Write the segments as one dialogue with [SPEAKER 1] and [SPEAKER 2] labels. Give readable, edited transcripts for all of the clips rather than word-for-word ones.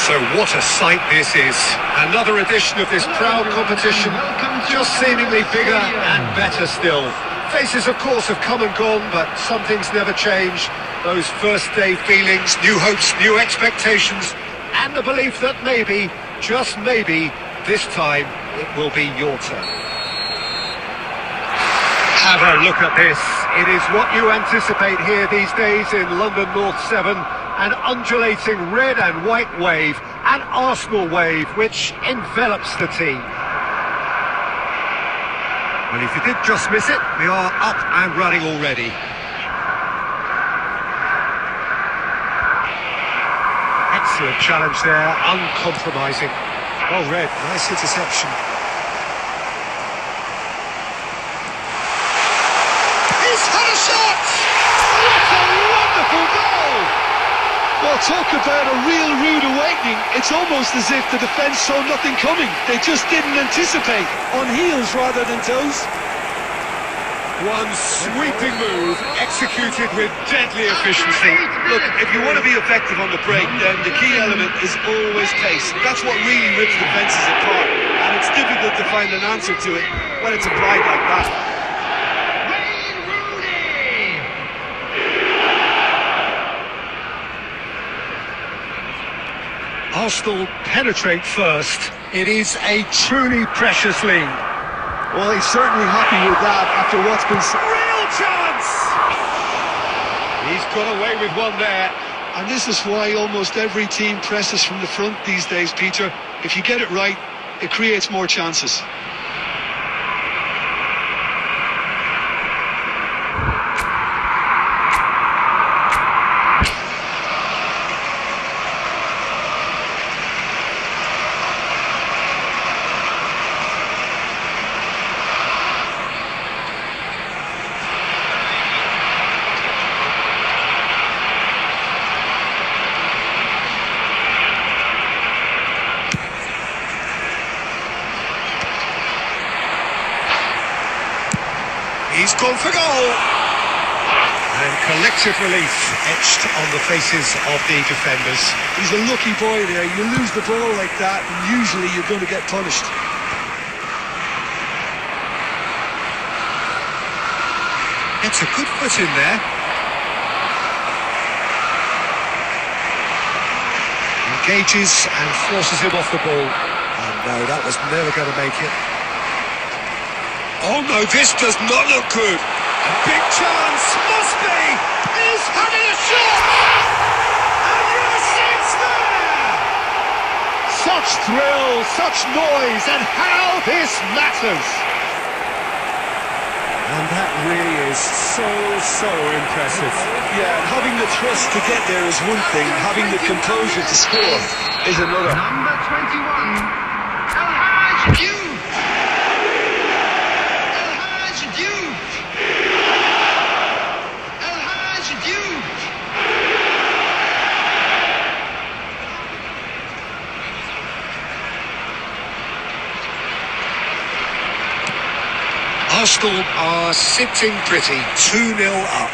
[SPEAKER 1] So what a sight this is. Another edition of this proud competition, just seemingly bigger and better still. Faces, of course, have come and gone, but some things never change. Those first day feelings, new hopes, new expectations, and the belief that maybe, just maybe, this time it will be your turn. Have a look at this. It is what you anticipate here these days in London North 7. An undulating red and white wave, an Arsenal wave, which envelops the team. Well, if you did just miss it, we are up and running already. Excellent challenge there, uncompromising. Well read, nice interception. He's had a shot! What a wonderful goal!
[SPEAKER 2] Well, talk about a real rude awakening. It's almost as if the defence saw nothing coming. They just didn't anticipate. On heels rather than toes.
[SPEAKER 1] One sweeping move, executed with deadly efficiency.
[SPEAKER 2] Look, if you want to be effective on the break, then the key element is always pace. That's what really rips defences apart. And it's difficult to find an answer to it when it's applied like that.
[SPEAKER 1] Arsenal penetrate first. It is a truly precious lead.
[SPEAKER 2] Well, he's certainly happy with that after what's been...
[SPEAKER 1] Real chance! He's got away with one there.
[SPEAKER 2] And this is why almost every team presses from the front these days, Peter. If you get it right, it creates more chances.
[SPEAKER 1] He's gone for goal. And collective relief etched on the faces of the defenders.
[SPEAKER 2] He's a lucky boy there. You lose the ball like that, and usually you're going to get punished.
[SPEAKER 1] Gets a good foot in there. Engages and forces him off the ball. And no, that was never going to make it. Oh no, this does not look good. A big chance, must be. He's having a shot. And yes, it's there. Such thrill, such noise, and how this matters. And that really is so impressive.
[SPEAKER 2] Yeah, having the trust to get there is one thing. Having the composure to score is another.
[SPEAKER 3] Number 21, El-Hajj Diouf.
[SPEAKER 1] Arsenal are sitting pretty, 2-0 up.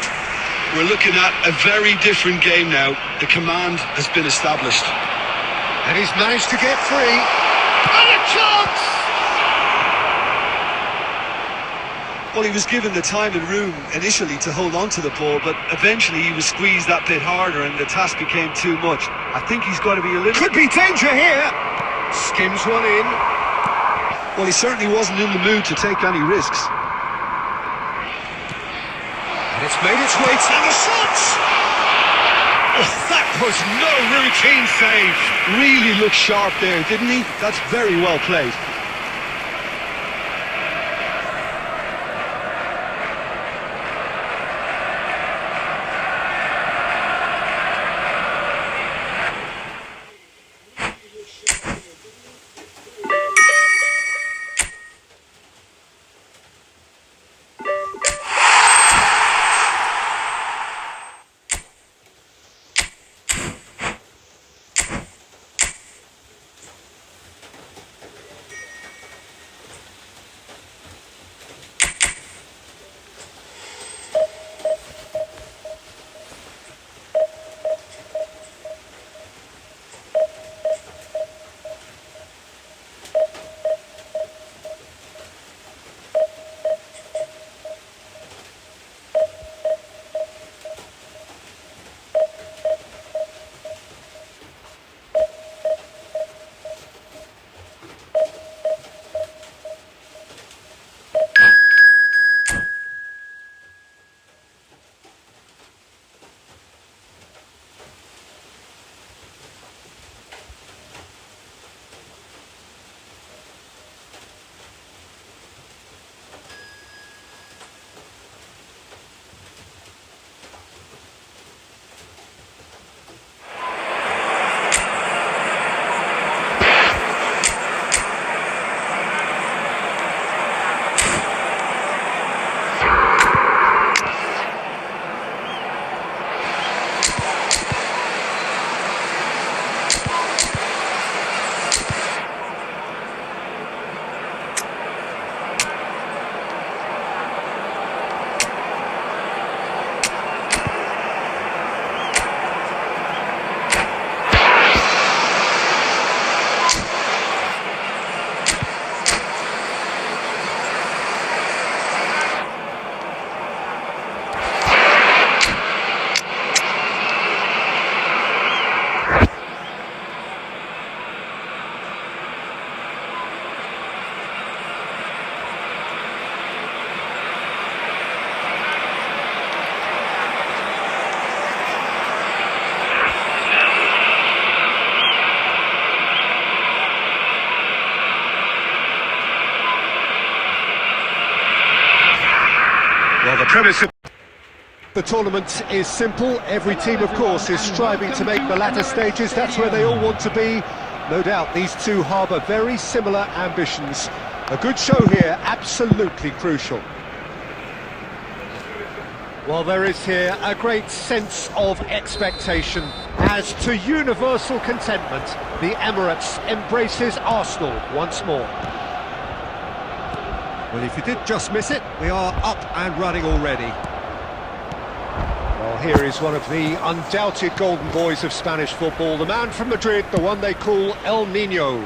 [SPEAKER 2] We're looking at a very different game now. The command has been established.
[SPEAKER 1] And he's managed to get free. And a chance!
[SPEAKER 2] Well, he was given the time and room initially to hold on to the ball, but eventually he was squeezed that bit harder and the task became too much. I think he's got to be a little...
[SPEAKER 1] Could be danger here! Skims one in.
[SPEAKER 2] Well, he certainly wasn't in the mood to take any risks.
[SPEAKER 1] And it's made its way to the shot! Oh, that was no routine save.
[SPEAKER 2] Really looked sharp there, didn't he? That's very well played.
[SPEAKER 1] Well, the premise of the tournament is simple. Every team, of course, is striving to make the latter stages. That's where they all want to be. No doubt these two harbour very similar ambitions. A good show here, absolutely crucial. Well, there is here a great sense of expectation. As to universal contentment, the Emirates embraces Arsenal once more. Well, if you did just miss it, we are up and running already. Well, here is one of the undoubted golden boys of Spanish football, the man from Madrid, the one they call El Nino.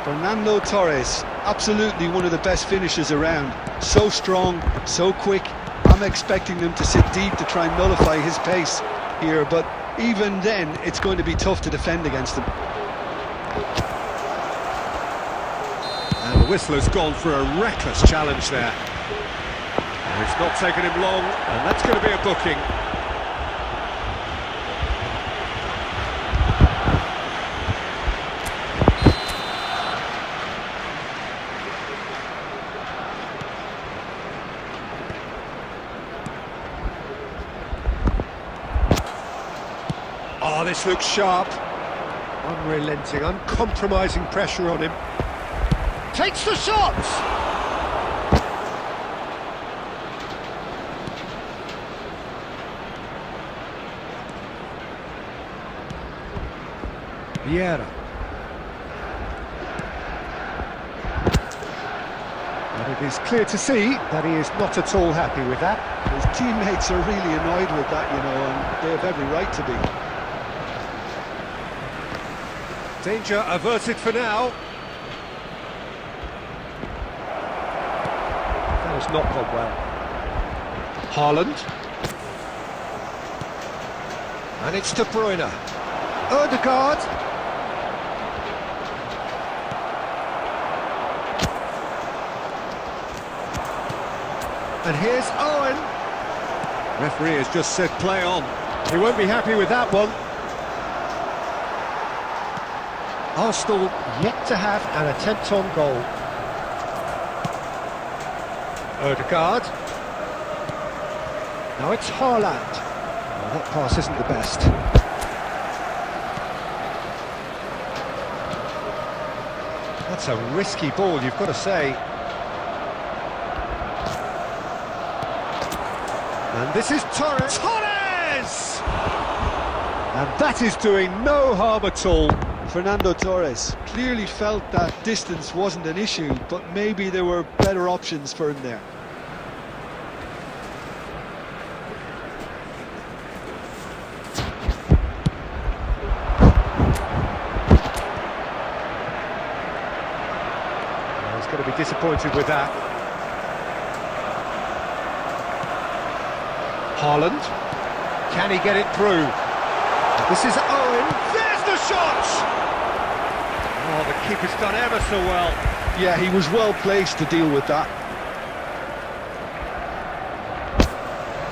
[SPEAKER 2] Fernando Torres, absolutely one of the best finishers around. So strong, so quick. I'm expecting them to sit deep to try and nullify his pace here, but even then, it's going to be tough to defend against him.
[SPEAKER 1] And the whistler's gone for a reckless challenge there. And it's not taken him long, and that's going to be a booking. Oh, this looks sharp. Unrelenting, uncompromising pressure on him. Takes the shot! Vieira. And it is clear to see that he is not at all happy with that.
[SPEAKER 2] His teammates are really annoyed with that, you know, and they have every right to be.
[SPEAKER 1] Danger averted for now. That has not gone well. Haaland. And it's De Bruyne. Odegaard. And here's Owen. Referee has just said play on. He won't be happy with that one. Arsenal yet to have an attempt on goal. Odegaard. Now it's Haaland. Oh, that pass isn't the best. That's a risky ball, you've got to say. And this is Torres. Torres! And that is doing no harm at all.
[SPEAKER 2] Fernando Torres clearly felt that distance wasn't an issue, but maybe there were better options for him there.
[SPEAKER 1] Well, he's going to be disappointed with that. Haaland. Can he get it through? This is Owen. There's the shot! Oh, the keeper's done ever so well.
[SPEAKER 2] Yeah, he was well placed to deal with that.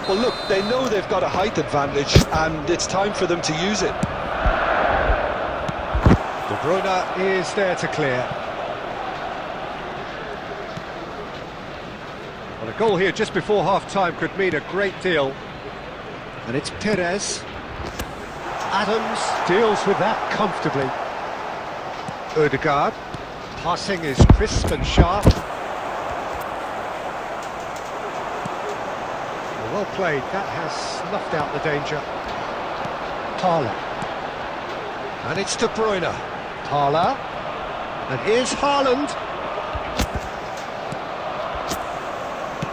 [SPEAKER 2] Well, look, they know they've got a height advantage, and it's time for them to use it.
[SPEAKER 1] De Bruyne is there to clear. Well, a goal here just before half-time could mean a great deal. And it's Perez. Adams deals with that comfortably. Odegaard. Passing is crisp and sharp. Well played, that has snuffed out the danger. Thala. And it's De Bruyne. Thala. And here's Haaland.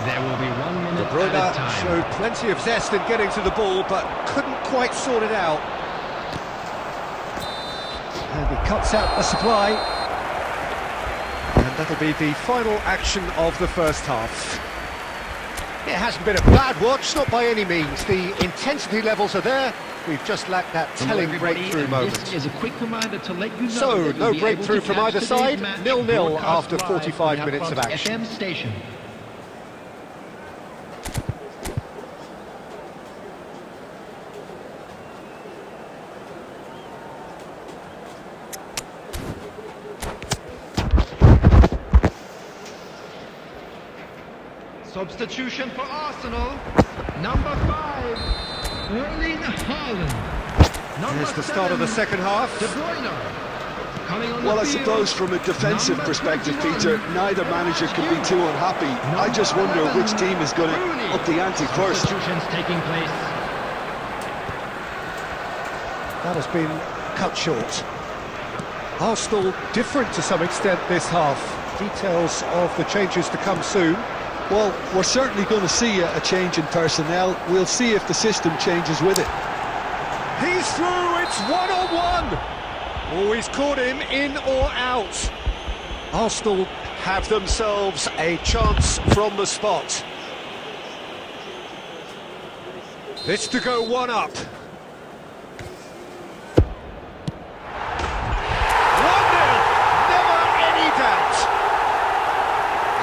[SPEAKER 4] There will be 1 minute
[SPEAKER 1] De Bruyne
[SPEAKER 4] at a time.
[SPEAKER 1] showed plenty of zest in getting to the ball, but couldn't quite sort it out. And he cuts out the supply. And that'll be the final action of the first half. It hasn't been a bad watch, not by any means. The intensity levels are there. We've just lacked that telling breakthrough moment.
[SPEAKER 4] This is a quick reminder to let you know
[SPEAKER 1] So,
[SPEAKER 4] that
[SPEAKER 1] no
[SPEAKER 4] you'll be able
[SPEAKER 1] breakthrough
[SPEAKER 4] to
[SPEAKER 1] from
[SPEAKER 4] catch
[SPEAKER 1] either
[SPEAKER 4] today's
[SPEAKER 1] side.
[SPEAKER 4] match
[SPEAKER 1] 0-0
[SPEAKER 4] broadcast
[SPEAKER 1] after
[SPEAKER 4] live
[SPEAKER 1] 45
[SPEAKER 4] on
[SPEAKER 1] minutes of
[SPEAKER 4] Outcrops
[SPEAKER 1] action.
[SPEAKER 4] FM station.
[SPEAKER 3] Substitution for Arsenal. Number 5, Erling Haaland.
[SPEAKER 1] Here's the start of the second half.
[SPEAKER 3] De Bruyne. Coming on
[SPEAKER 2] Well,
[SPEAKER 3] the
[SPEAKER 2] I
[SPEAKER 3] field.
[SPEAKER 2] suppose from a defensive
[SPEAKER 3] Number
[SPEAKER 2] perspective,
[SPEAKER 3] 21.
[SPEAKER 2] Peter, neither manager can be too unhappy. I just wonder which team is going to up the ante first.
[SPEAKER 4] Substitutions taking place.
[SPEAKER 1] That has been cut short. Arsenal different to some extent this half. Details of the changes to come soon.
[SPEAKER 2] Well, we're certainly going to see a change in personnel. We'll see if the system changes with it.
[SPEAKER 1] He's through, it's one-on-one! Oh, he's caught him in or out. Arsenal have themselves a chance from the spot. This to go one up. 1-0, never any doubt.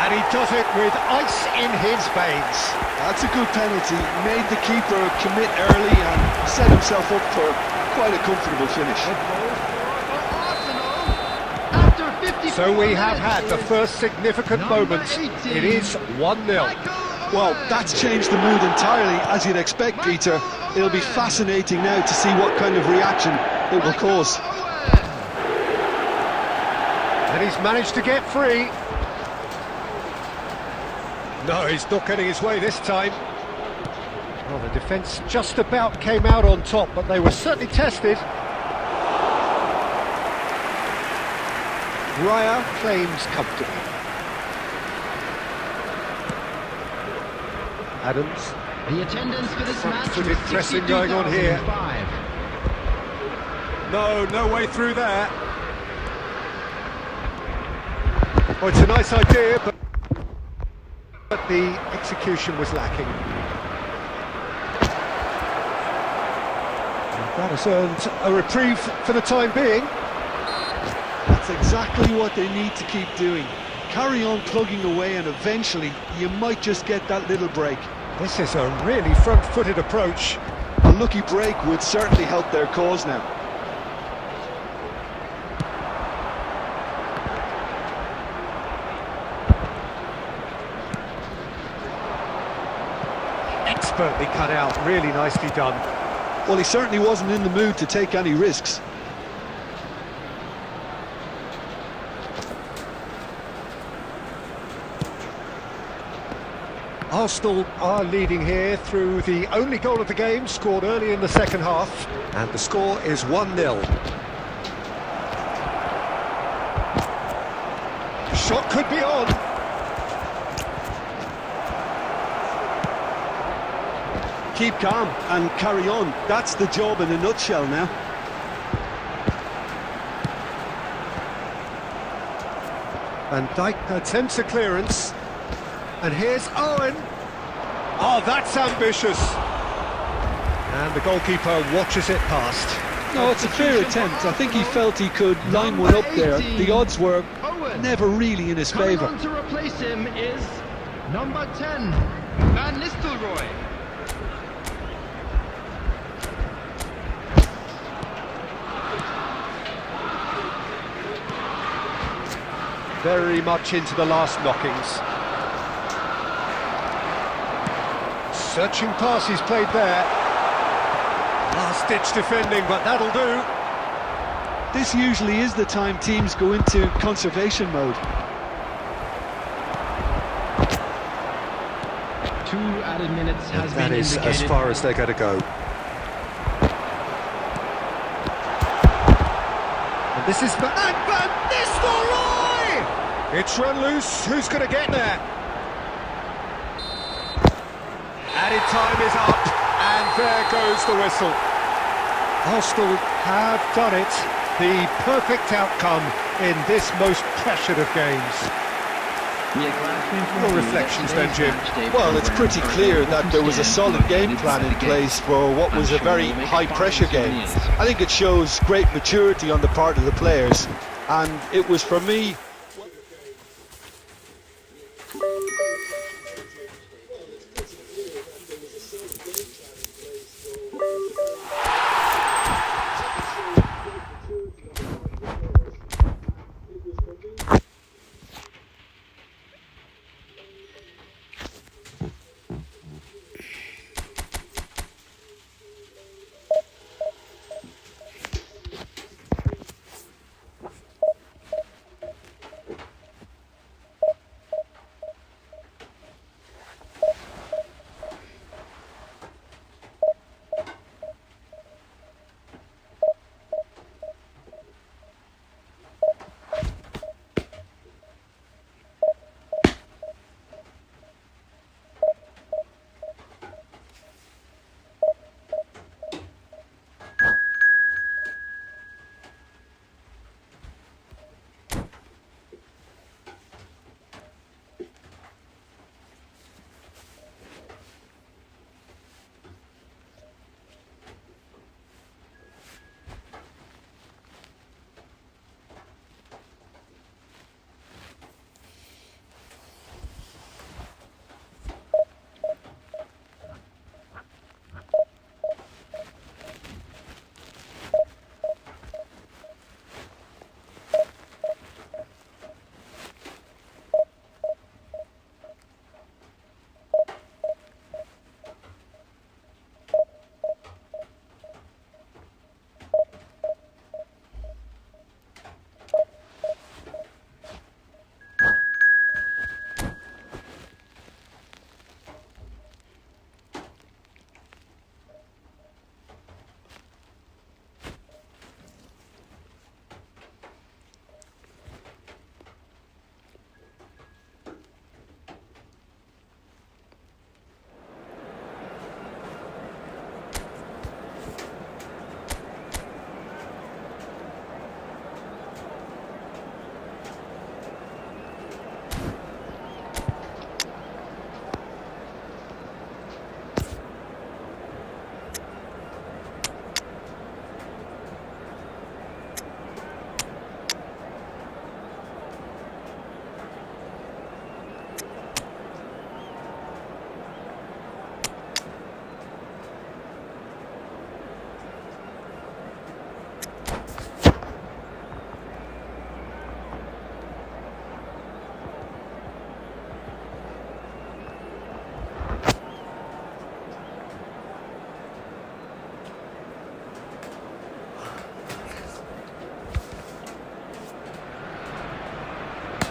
[SPEAKER 1] And he does it with ice in his veins.
[SPEAKER 2] That's a good penalty. Made the keeper commit early and set himself up for quite a comfortable finish.
[SPEAKER 1] So we have had the first significant moment. It is 1-0.
[SPEAKER 2] Well, that's changed the mood entirely, as you'd expect, Peter. It'll be fascinating now to see what kind of reaction it will cause.
[SPEAKER 1] And he's managed to get free. No, he's not getting his way this time. Well, the defence just about came out on top, but they were certainly tested. Raya claims comfortably. Adams.
[SPEAKER 4] The attendance for this match
[SPEAKER 1] Front-footed
[SPEAKER 4] was
[SPEAKER 1] pressing going on here.
[SPEAKER 4] 62,005.
[SPEAKER 1] No way through there. Well, it's a nice idea, but the execution was lacking. And that has earned a reprieve for the time being.
[SPEAKER 2] That's exactly what they need to keep doing. Carry on plugging away and eventually you might just get that little break.
[SPEAKER 1] This is a really front-footed approach.
[SPEAKER 2] A lucky break would certainly help their cause now.
[SPEAKER 1] Expertly cut out, really nicely done.
[SPEAKER 2] Well, he certainly wasn't in the mood to take any risks.
[SPEAKER 1] Arsenal are leading here through the only goal of the game, scored early in the second half, and the score is 1-0. Shot could be on.
[SPEAKER 2] Keep calm and carry on. That's the job in a nutshell now.
[SPEAKER 1] Van Dijk attempts a clearance. And here's Owen. Oh, that's ambitious. And the goalkeeper watches it past.
[SPEAKER 2] No, it's a fair attempt. I think he felt he could line one up there. The odds were never really in his
[SPEAKER 3] Coming
[SPEAKER 2] favour.
[SPEAKER 3] on to replace him is number 10, Van Nistelrooy.
[SPEAKER 1] Very much into the last knockings. Searching pass he's played there. Last-ditch defending, but that'll do.
[SPEAKER 2] This usually is the time teams go into conservation mode.
[SPEAKER 4] 2 added minutes has
[SPEAKER 1] That
[SPEAKER 4] been
[SPEAKER 1] is
[SPEAKER 4] indicated.
[SPEAKER 1] as far as they're going to go. And this is Van Nistelrooy! It's run loose. Who's going to get there? Added time is up, and there goes the whistle. Arsenal have done it. The perfect outcome in this most pressured of games. Your reflections then, Jim?
[SPEAKER 2] Well, it's pretty clear that there was a solid game plan in place for what was a very high-pressure game. I think it shows great maturity on the part of the players, and it was, for me,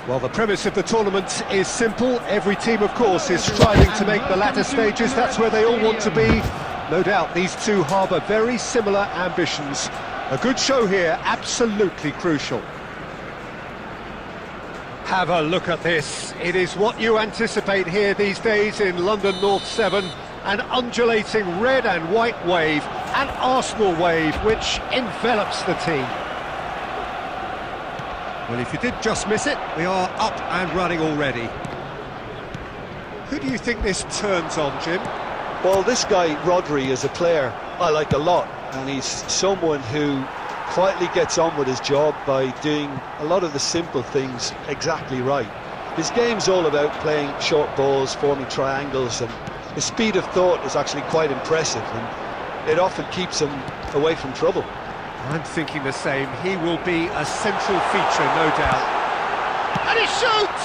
[SPEAKER 1] Well, the premise of the tournament is simple. Every team, of course, is striving to make the latter stages. That's where they all want to be. No doubt these two harbour very similar ambitions. A good show here, absolutely crucial. Have a look at this. It is what you anticipate here these days in London North 7. An undulating red and white wave, an Arsenal wave, which envelops the team. Well, if you did just miss it, we are up and running already. Who do you think this turns on, Jim?
[SPEAKER 2] Well, this guy, Rodri, is a player I like a lot, and he's someone who quietly gets on with his job by doing a lot of the simple things exactly right. His game's all about playing short balls, forming triangles, and his speed of thought is actually quite impressive, and it often keeps him away from trouble.
[SPEAKER 1] I'm thinking the same. He will be a central feature, no doubt. And he shoots!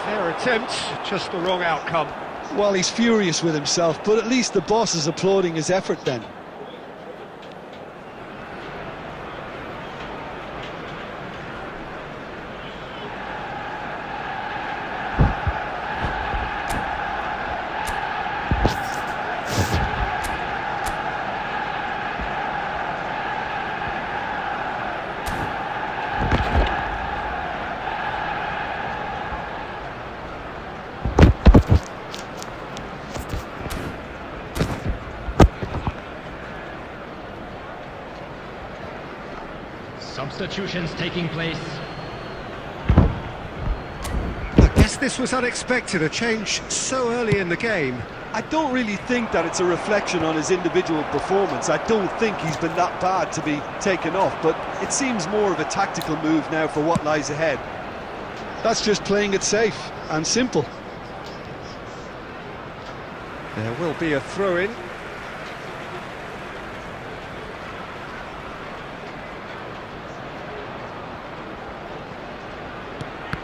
[SPEAKER 1] Fair attempt, just the wrong outcome.
[SPEAKER 2] Well, he's furious with himself, but at least the boss is applauding his effort then.
[SPEAKER 4] Substitutions taking place.
[SPEAKER 1] I guess this was unexpected, a change so early in the game.
[SPEAKER 2] I don't really think that it's a reflection on his individual performance. I don't think he's been that bad to be taken off, but it seems more of a tactical move now for what lies ahead. That's just playing it safe and simple.
[SPEAKER 1] There will be a throw-in.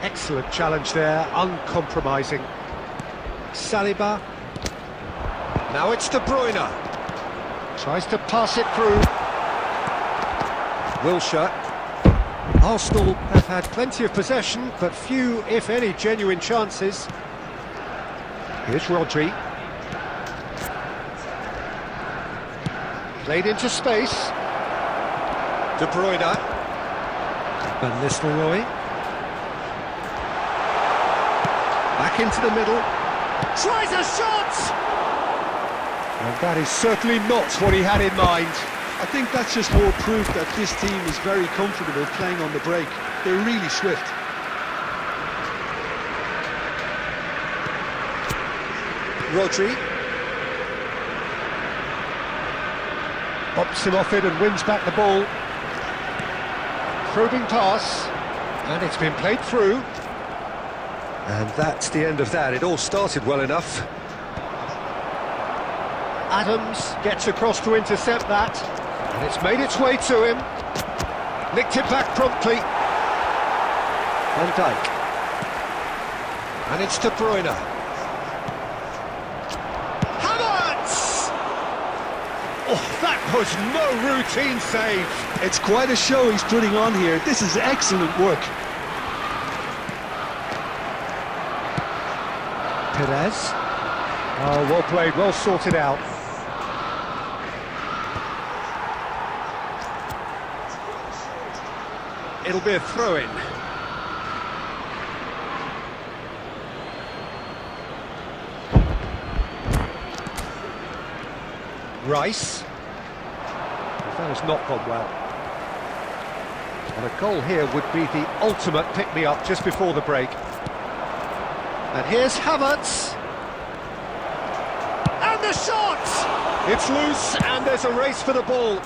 [SPEAKER 1] Excellent challenge there, uncompromising. Saliba. Now it's De Bruyne. Tries to pass it through. Wilshere. Arsenal have had plenty of possession, but few, if any, genuine chances. Here's Rodri. Played into space. De Bruyne. Van Nistelrooy. Back into the middle. Tries a shot! And that is certainly not what he had in mind.
[SPEAKER 2] I think that's just more proof that this team is very comfortable playing on the break. They're really swift.
[SPEAKER 1] Rodri. Bops him off it and wins back the ball. Probing pass. And it's been played through. And that's the end of that. It all started well enough. Adams gets across to intercept that. And it's made its way to him. Nicked it back promptly. Van Dijk. And it's De Bruyne. Havertz! Oh, that was no routine save.
[SPEAKER 2] It's quite a show he's putting on here. This is excellent work.
[SPEAKER 1] Perez. Oh, well played, well sorted out. It'll be a throw-in. Rice. That has not gone well. And a goal here would be the ultimate pick-me-up just before the break. And here's Havertz. And the shot! It's loose and there's a race for the ball.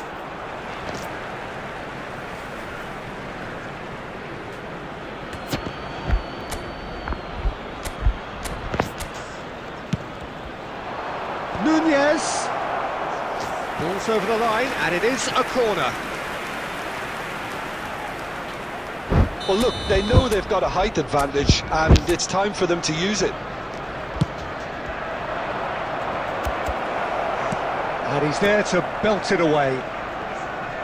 [SPEAKER 1] Nunez. Ball's over the line and it is a corner.
[SPEAKER 2] Well, look, they know they've got a height advantage, and it's time for them to use it.
[SPEAKER 1] And he's there to belt it away.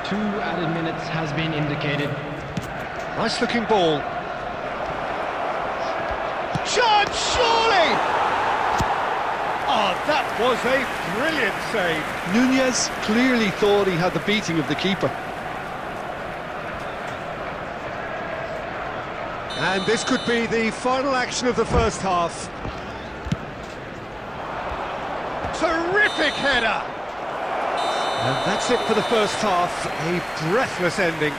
[SPEAKER 4] 2 added minutes has been indicated.
[SPEAKER 1] Nice looking ball. chance, surely! Oh, that was a brilliant save.
[SPEAKER 2] Nunez clearly thought he had the beating of the keeper.
[SPEAKER 1] And this could be the final action of the first half. Terrific header! And that's it for the first half, a breathless ending.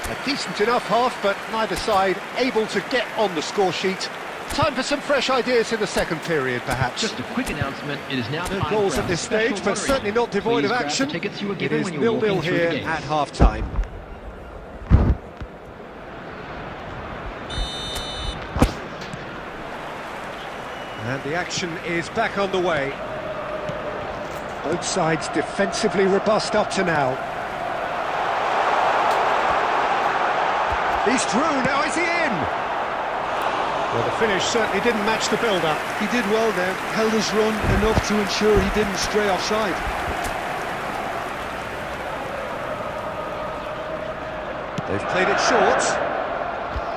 [SPEAKER 1] A decent enough half, but neither side able to get on the score sheet. Time for some fresh ideas in the second period, perhaps.
[SPEAKER 4] Just a quick announcement, it is now
[SPEAKER 1] No
[SPEAKER 4] time
[SPEAKER 1] goals
[SPEAKER 4] for
[SPEAKER 1] at
[SPEAKER 4] our
[SPEAKER 1] this
[SPEAKER 4] special
[SPEAKER 1] stage, but
[SPEAKER 4] lottery.
[SPEAKER 1] certainly not devoid
[SPEAKER 4] Please
[SPEAKER 1] of
[SPEAKER 4] grab the
[SPEAKER 1] action.
[SPEAKER 4] tickets you were
[SPEAKER 1] It
[SPEAKER 4] given
[SPEAKER 1] is
[SPEAKER 4] when you were
[SPEAKER 1] 0-0
[SPEAKER 4] walking through the
[SPEAKER 1] here
[SPEAKER 4] gates.
[SPEAKER 1] at half-time. And the action is back on the way. Both sides defensively robust up to now. He's through, now is he in? Well, the finish certainly didn't match the build-up.
[SPEAKER 2] He did well there, held his run enough to ensure he didn't stray offside.
[SPEAKER 1] They've played it short.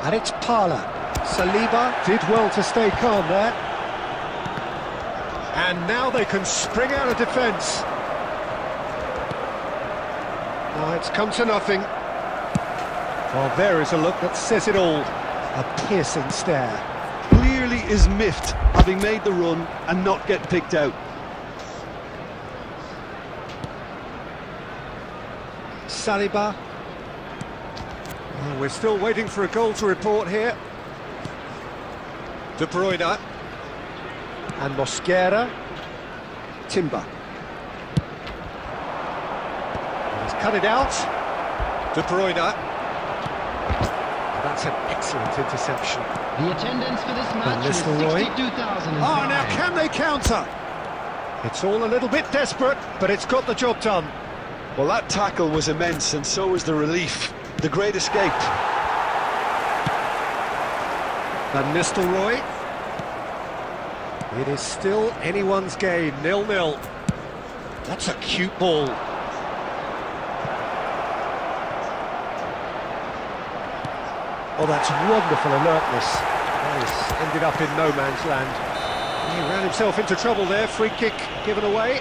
[SPEAKER 1] And it's Parla. Saliba did well to stay calm there. And now they can spring out of defence. Now it's come to nothing. Well, there is a look that says it all. A piercing stare.
[SPEAKER 2] Clearly is miffed, having made the run and not get picked out.
[SPEAKER 1] Saliba. Well, we're still waiting for a goal to report here. De Bruyne. And Mosquera. Timber. He's cut it out. De Bruyne. That's an excellent interception.
[SPEAKER 4] The attendance for this match is
[SPEAKER 1] Nistelrooy.
[SPEAKER 4] 62,000.
[SPEAKER 1] Oh, now can they counter? It's all a little bit desperate, but it's got the job done.
[SPEAKER 2] Well, that tackle was immense, and so was the relief. The great escape.
[SPEAKER 1] Van Nistelrooy. It is still anyone's game, 0-0. That's a cute ball. Oh, that's wonderful alertness. Nice. Ended up in no man's land. He ran himself into trouble there. Free kick given away.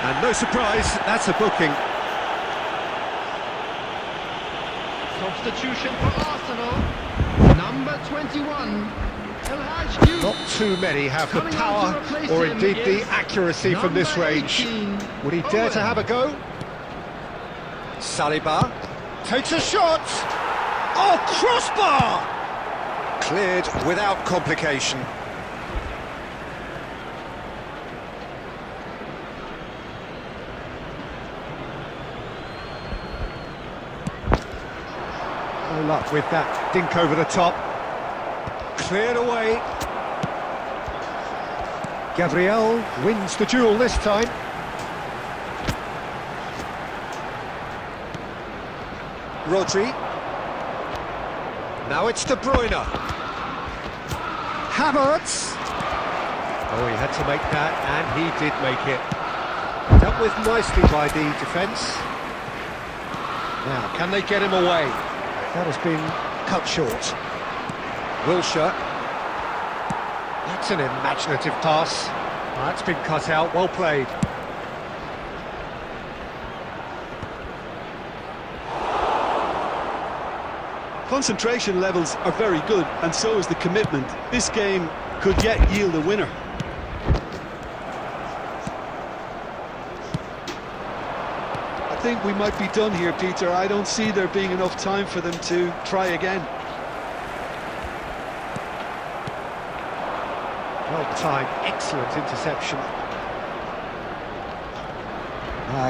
[SPEAKER 1] And no surprise, that's a booking.
[SPEAKER 3] Substitution for Arsenal. Number 21. El Hadji.
[SPEAKER 1] Not too many have the
[SPEAKER 3] Coming on
[SPEAKER 1] power
[SPEAKER 3] to replace
[SPEAKER 1] or
[SPEAKER 3] him
[SPEAKER 1] indeed the
[SPEAKER 3] is
[SPEAKER 1] accuracy from this
[SPEAKER 3] number
[SPEAKER 1] range.
[SPEAKER 3] 18,
[SPEAKER 1] Would he dare to
[SPEAKER 3] Owen.
[SPEAKER 1] have a go? Saliba takes a shot. Oh, crossbar! Cleared without complication. No luck with that dink over the top. Cleared away. Gabriel wins the duel this time. Rodri. Now it's De Bruyne. Havertz. Oh, he had to make that, and he did make it. Dealt with nicely by the defence. Now, can they get him away? That has been cut short. Wilshere. That's an imaginative pass. That's been cut out, well played.
[SPEAKER 2] Concentration levels are very good, and so is the commitment. This game could yet yield a winner. I think we might be done here, Peter. I don't see there being enough time for them to try again.
[SPEAKER 1] Well timed, excellent interception.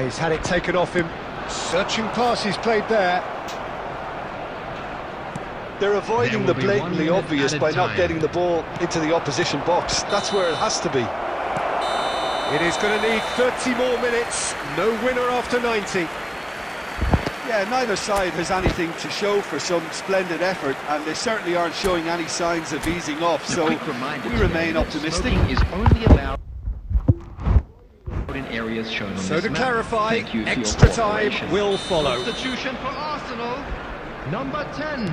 [SPEAKER 1] He's had it taken off him. Searching pass he's played there.
[SPEAKER 2] They're avoiding
[SPEAKER 4] There
[SPEAKER 2] the
[SPEAKER 4] will be 1
[SPEAKER 2] blatantly
[SPEAKER 4] minute
[SPEAKER 2] obvious
[SPEAKER 4] added
[SPEAKER 2] by not
[SPEAKER 4] time.
[SPEAKER 2] getting the ball into the opposition box. That's where it has to be.
[SPEAKER 1] It is going to need 30 more minutes. No winner after 90.
[SPEAKER 2] Yeah, neither side has anything to show for some splendid effort, and they certainly aren't showing any signs of easing off,
[SPEAKER 4] A
[SPEAKER 2] so
[SPEAKER 4] quick reminder
[SPEAKER 2] we
[SPEAKER 4] today
[SPEAKER 2] remain
[SPEAKER 4] that
[SPEAKER 2] optimistic.
[SPEAKER 4] smoking is only allowed in areas shown on
[SPEAKER 1] So
[SPEAKER 4] this
[SPEAKER 1] to
[SPEAKER 4] map.
[SPEAKER 1] clarify,
[SPEAKER 4] Thank you for your
[SPEAKER 1] extra time
[SPEAKER 4] cooperation.
[SPEAKER 1] will follow.
[SPEAKER 3] Substitution for Arsenal. Number 10.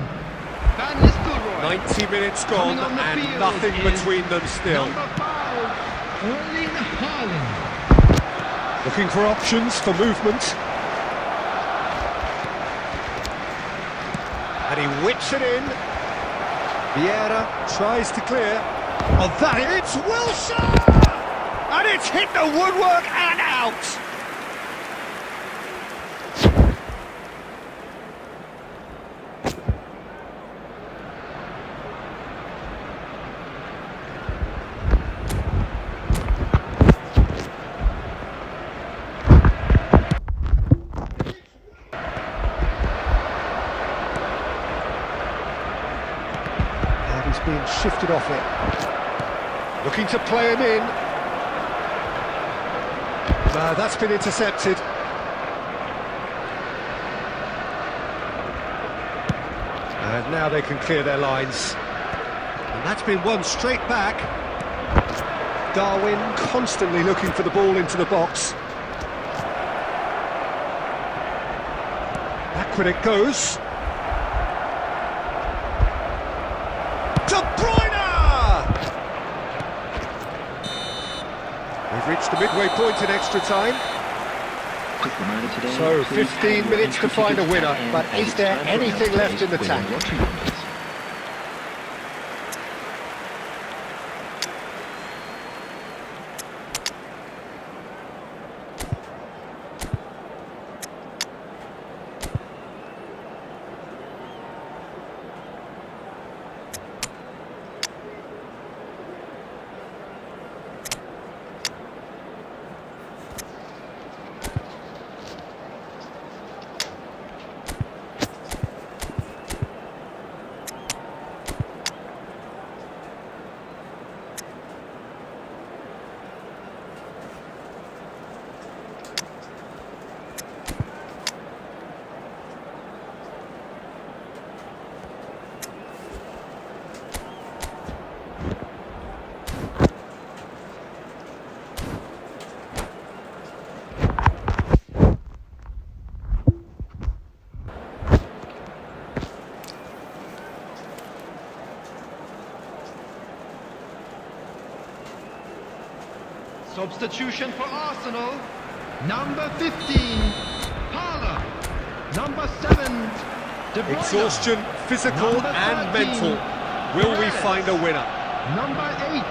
[SPEAKER 3] Van Nistelrooy. Leroy.
[SPEAKER 1] 90 minutes gone
[SPEAKER 3] Coming on the
[SPEAKER 1] and
[SPEAKER 3] field
[SPEAKER 1] nothing
[SPEAKER 3] is
[SPEAKER 1] between them still.
[SPEAKER 3] Number 5, Erling Haaland.
[SPEAKER 1] Looking for options for movement. And he whips it in. Vieira tries to clear. Oh, that it's Wilson! And it's hit the woodwork and out! He's being shifted off it. Looking to play him in. No, that's been intercepted. And now they can clear their lines. And that's been won straight back. Darwin constantly looking for the ball into the box. Backward it goes. We've reached the midway point in extra time. So 15 minutes to find a winner, but is there anything left in the tank?
[SPEAKER 3] Substitution for Arsenal. Number 15, Parler. Number 7, De Bruyne.
[SPEAKER 1] Exhaustion, physical
[SPEAKER 3] Number
[SPEAKER 1] and
[SPEAKER 3] 13,
[SPEAKER 1] mental. Will we
[SPEAKER 3] Perez.
[SPEAKER 1] find a winner?
[SPEAKER 3] Number 8,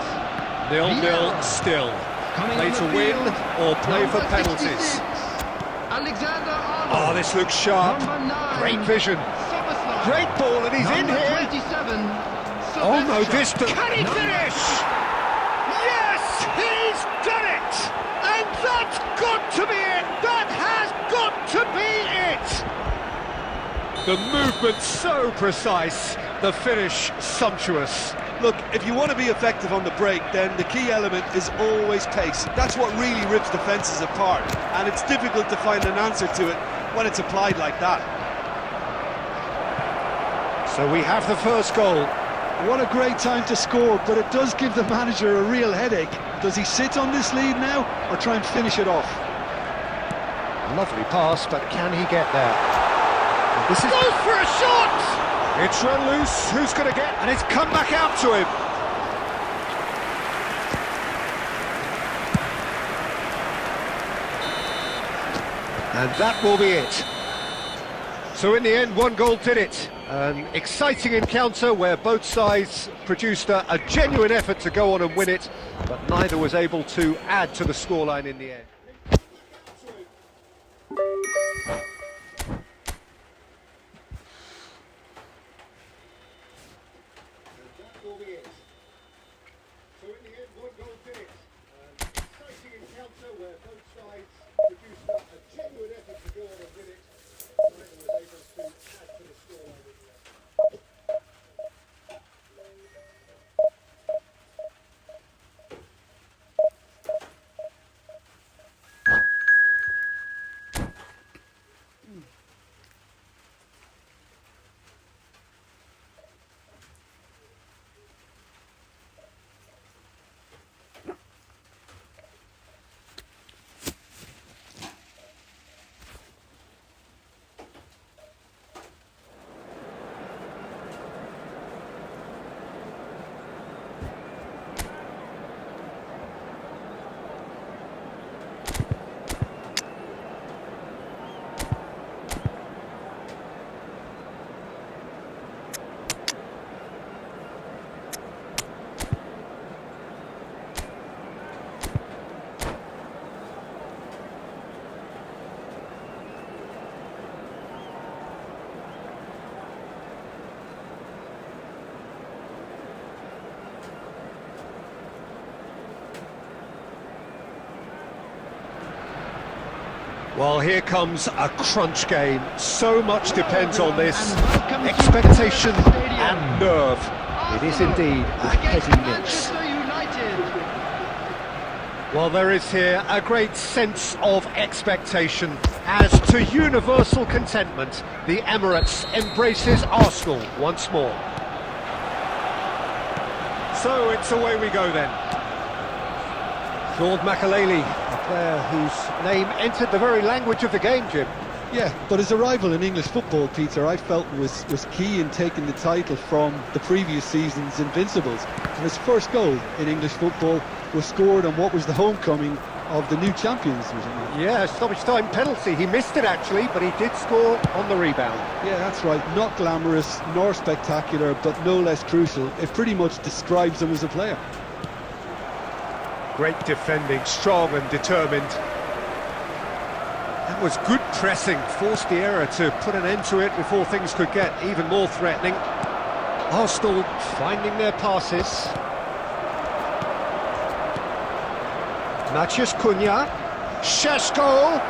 [SPEAKER 1] 0-0
[SPEAKER 3] Vieira.
[SPEAKER 1] still.
[SPEAKER 3] Coming
[SPEAKER 1] Play
[SPEAKER 3] on
[SPEAKER 1] to
[SPEAKER 3] the
[SPEAKER 1] win
[SPEAKER 3] field,
[SPEAKER 1] or play for
[SPEAKER 3] number
[SPEAKER 1] penalties.
[SPEAKER 3] 66, Alexander
[SPEAKER 1] Oh,
[SPEAKER 3] Arnold.
[SPEAKER 1] this looks sharp.
[SPEAKER 3] Number 9,
[SPEAKER 1] Great vision.
[SPEAKER 3] Szoboszlai.
[SPEAKER 1] Great ball, and he's in
[SPEAKER 3] Number
[SPEAKER 1] here.
[SPEAKER 3] 27,
[SPEAKER 1] Oh no,
[SPEAKER 3] Sylvester.
[SPEAKER 1] this can he
[SPEAKER 3] Number
[SPEAKER 1] finish? Yes, he's done it! And that's got to be it! That has got to be it! The movement so precise, the finish sumptuous.
[SPEAKER 2] Look, if you want to be effective on the break, then the key element is always pace. That's what really rips defences apart, and it's difficult to find an answer to it when it's applied like that.
[SPEAKER 1] So we have the first goal.
[SPEAKER 2] What a great time to score, but it does give the manager a real headache. Does he sit on this lead now, or try and finish it off?
[SPEAKER 1] Lovely pass, but can he get there? This is goes for a shot! It's run loose, who's going to get? And it's come back out to him. And that will be it. So in the end, one goal did it. An exciting encounter where both sides produced a genuine effort to go on and win it, but neither was able to add to the scoreline in the end. Well, here comes a crunch game. So much depends on this. Expectation and nerve. It is indeed a heady mix. Well, there is here a great sense of expectation. As to universal contentment, the Emirates embraces Arsenal once more. So it's away we go then. Claude Makelele, a player whose name entered the very language of the game, Jim.
[SPEAKER 2] Yeah, but his arrival in English football, Peter, I felt was key in taking the title from the previous season's Invincibles. And his first goal in English football was scored on what was the homecoming of the new champions, was it not?
[SPEAKER 1] Yeah, stoppage time penalty. He missed it actually, but he did score on the rebound.
[SPEAKER 2] Yeah, that's right. Not glamorous, nor spectacular, but no less crucial. It pretty much describes him as a player.
[SPEAKER 1] Great defending, strong and determined. That was good pressing, forced the error to put an end to it before things could get even more threatening. Arsenal finding their passes. Maciej Cunha. Šeško!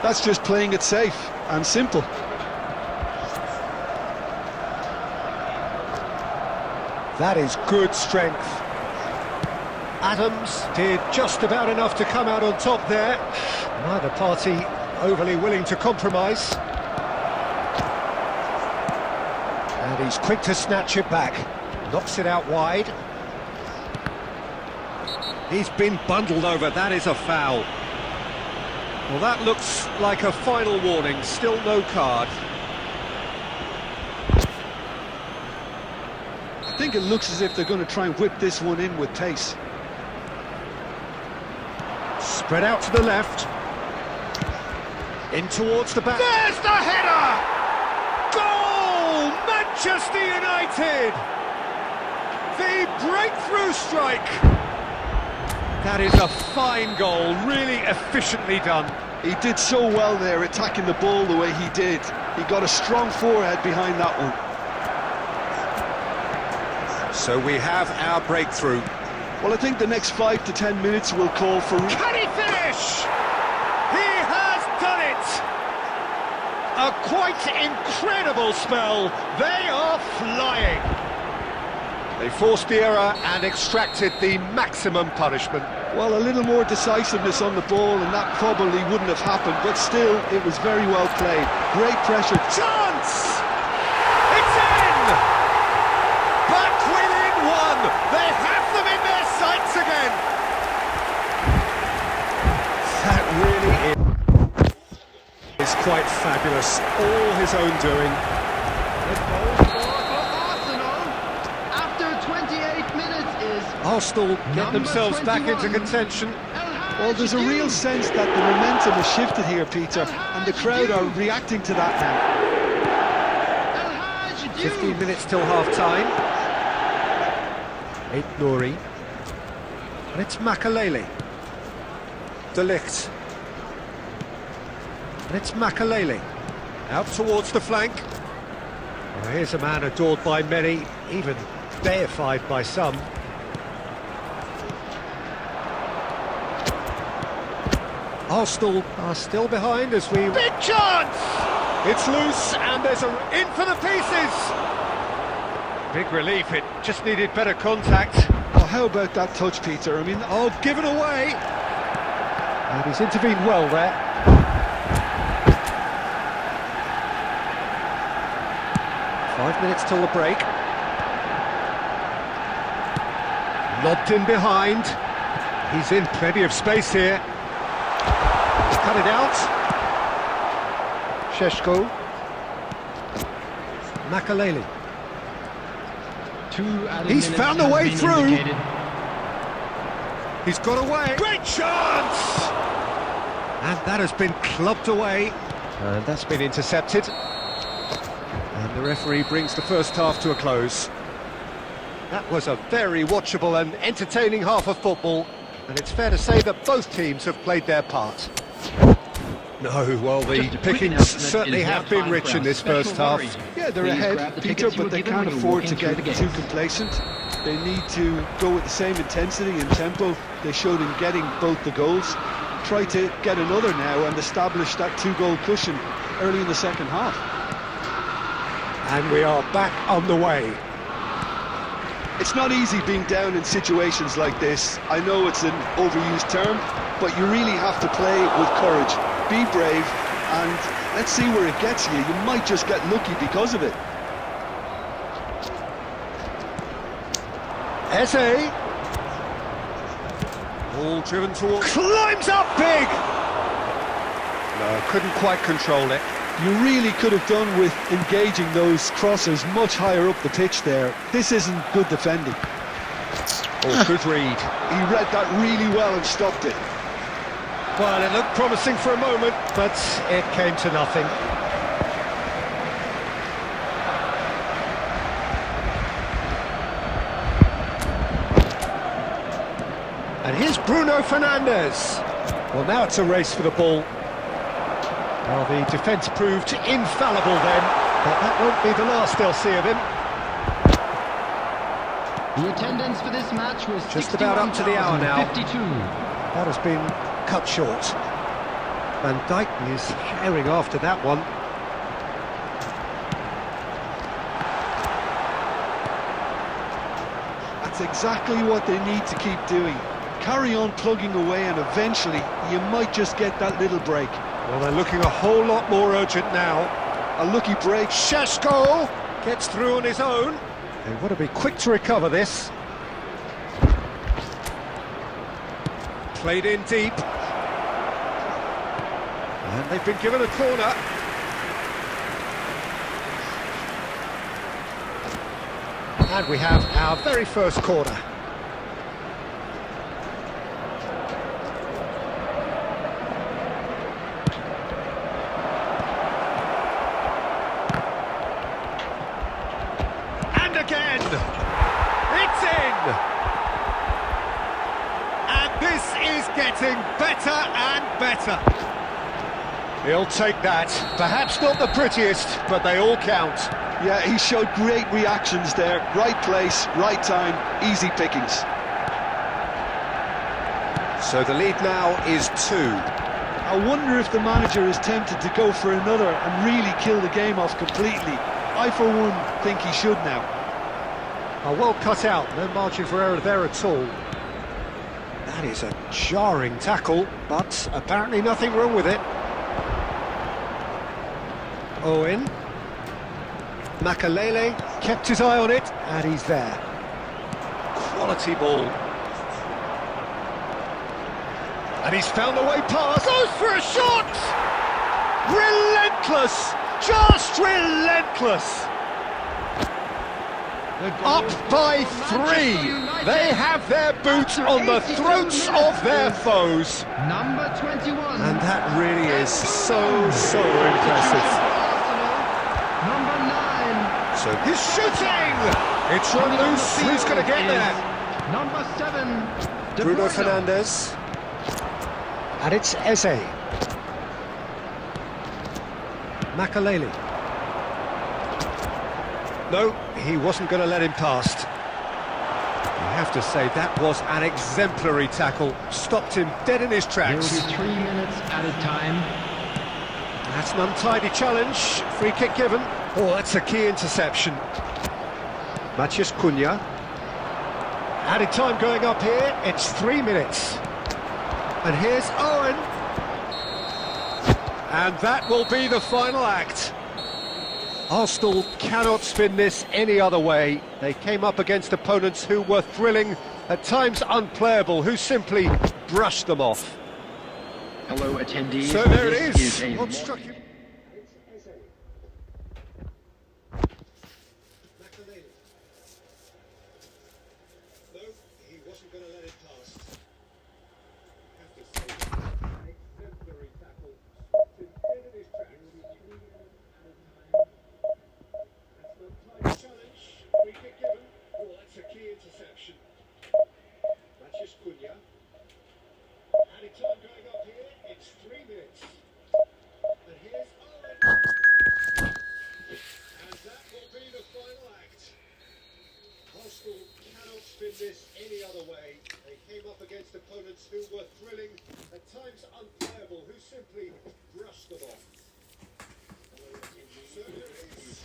[SPEAKER 2] That's just playing it safe and simple.
[SPEAKER 1] That is good strength. Adams did just about enough to come out on top there. Neither party overly willing to compromise. And he's quick to snatch it back. Knocks it out wide. He's been bundled over, that is a foul. Well, that looks like a final warning, still no card.
[SPEAKER 2] I think it looks as if they're going to try and whip this one in with pace.
[SPEAKER 1] Spread out to the left. In towards the back. There's the header! Goal! Manchester United! The breakthrough strike! That is a fine goal, really efficiently done.
[SPEAKER 2] He did so well there, attacking the ball the way he did. He got a strong forehead behind that one.
[SPEAKER 1] So we have our breakthrough.
[SPEAKER 2] Well, I think the next 5 to 10 minutes will call for...
[SPEAKER 1] Can he finish? He has done it! A quite incredible spell. They are flying. They forced the error and extracted the maximum punishment.
[SPEAKER 2] Well, a little more decisiveness on the ball and that probably wouldn't have happened, but still, it was very well played. Great pressure.
[SPEAKER 1] Chance! It's in! Back within one! They have them in their sights again! That really is quite fabulous. All his own doing. Arsenal get themselves back into contention.
[SPEAKER 2] Well, there's a real sense that the momentum has shifted here, Peter, and the crowd are reacting to that now.
[SPEAKER 1] 15 minutes till half-time. 8 Nouri. And it's Makelele. De Ligt. And it's Makelele. Out towards the flank. Well, here's a man adored by many, even deified by some. Arsenal are still behind as we... Big chance! It's loose and there's in for the pieces! Big relief, it just needed better contact.
[SPEAKER 2] Oh, how about that touch, Peter? I mean...
[SPEAKER 1] Oh, given away! And he's intervened well there. Five minutes till the break. Lobbed in behind. He's in plenty of space here. Cut it out. Šeško. Makelele. He's found a way through. He's got away. Great chance! And that has been clubbed away. And that's been intercepted. And the referee brings the first half to a close. That was a very watchable and entertaining half of football. And it's fair to say that both teams have played their part. No, well, the
[SPEAKER 3] Just a quick
[SPEAKER 1] pickings
[SPEAKER 3] announcement,
[SPEAKER 1] certainly
[SPEAKER 3] it is
[SPEAKER 1] have
[SPEAKER 3] now
[SPEAKER 1] been
[SPEAKER 3] time
[SPEAKER 1] rich
[SPEAKER 3] for
[SPEAKER 1] in
[SPEAKER 3] our
[SPEAKER 1] this
[SPEAKER 3] special
[SPEAKER 1] first half.
[SPEAKER 3] lottery.
[SPEAKER 2] Yeah, they're
[SPEAKER 3] Please
[SPEAKER 2] ahead,
[SPEAKER 3] grab the
[SPEAKER 2] Peter,
[SPEAKER 3] tickets you
[SPEAKER 2] but
[SPEAKER 3] were
[SPEAKER 2] they
[SPEAKER 3] given
[SPEAKER 2] can't
[SPEAKER 3] when you
[SPEAKER 2] afford
[SPEAKER 3] walk
[SPEAKER 2] to
[SPEAKER 3] in through
[SPEAKER 2] get
[SPEAKER 3] the
[SPEAKER 2] too
[SPEAKER 3] gates.
[SPEAKER 2] complacent. They need to go with the same intensity and tempo they showed in getting both the goals. Try to get another now and establish that two-goal cushion early in the second half.
[SPEAKER 1] And we are back on the way.
[SPEAKER 2] It's not easy being down in situations like this. I know it's an overused term, but you really have to play with courage. Be brave, and let's see where it gets you. You might just get lucky because of it.
[SPEAKER 1] Eze. All driven towards... Climbs up big! No, couldn't quite control it.
[SPEAKER 2] You really could have done with engaging those crossers much higher up the pitch there. This isn't good defending.
[SPEAKER 1] Oh, good read.
[SPEAKER 2] He read that really well and stopped it.
[SPEAKER 1] Well, it looked promising for a moment, but it came to nothing. And here's Bruno Fernandes. Well, now it's a race for the ball. Well, the defence proved infallible then, but that won't be the last they'll see of him.
[SPEAKER 3] The attendance for this match was
[SPEAKER 1] Just about up to the hour now.
[SPEAKER 3] 52.
[SPEAKER 1] That has been cut short. Van Dijk is herring after that one.
[SPEAKER 2] That's exactly what they need to keep doing. Carry on plugging away and eventually you might just get that little break.
[SPEAKER 1] Well, they're looking a whole lot more urgent now.
[SPEAKER 2] A lucky break.
[SPEAKER 1] Šeško gets through on his own. They want to be quick to recover this. Played in deep. And they've been given a corner. And we have our very first corner. And again! It's in! And this is getting better and better. He'll take that. Perhaps not the prettiest, but they all count.
[SPEAKER 2] Yeah, he showed great reactions there. Right place, right time, easy pickings.
[SPEAKER 1] So the lead now is 2.
[SPEAKER 2] I wonder if the manager is tempted to go for another and really kill the game off completely. I, for one, think he should now.
[SPEAKER 1] Well cut out, no margin for error there at all. That is a jarring tackle, but apparently nothing wrong with it. Owen. Makalele kept his eye on it, and he's there. Quality ball. And he's found the way past. Goes for a shot! Relentless! Just relentless! Up by 3. They have their boot on the throats of their foes.
[SPEAKER 3] Number 21.
[SPEAKER 1] And that really is so impressive.
[SPEAKER 3] Number 9.
[SPEAKER 1] So he's shooting! It's run loose. Who's going to get there?
[SPEAKER 3] Number 7. De
[SPEAKER 1] Bruno
[SPEAKER 3] Bruyne.
[SPEAKER 1] Fernandes. And it's Eze. Makalele. No, he wasn't going to let him past. You have to say that was an exemplary tackle. Stopped him dead in his
[SPEAKER 3] There will
[SPEAKER 1] tracks.
[SPEAKER 3] be 3 minutes added time.
[SPEAKER 1] That's an untidy challenge. Free kick given. Oh, that's a key interception. Matheus Cunha. Added time going up here. It's 3 minutes. And here's Owen. And that will be the final act. Arsenal cannot spin this any other way. They came up against opponents who were thrilling, at times unplayable, who simply brushed them off.
[SPEAKER 3] Hello, attendees.
[SPEAKER 1] So there it
[SPEAKER 3] This
[SPEAKER 1] is.
[SPEAKER 3] a
[SPEAKER 1] What struck you? No, he wasn't going to let it pass. Have to say, an exemplary tackle. Stopped him dead in his tracks. That's an untidy challenge. Free kick given. Oh, that's a key interception. Matheus Cunha. Added time going up here. It's 3 minutes. been this any other way. They came up against opponents who were thrilling, at times unplayable, who simply brushed them off. So there is...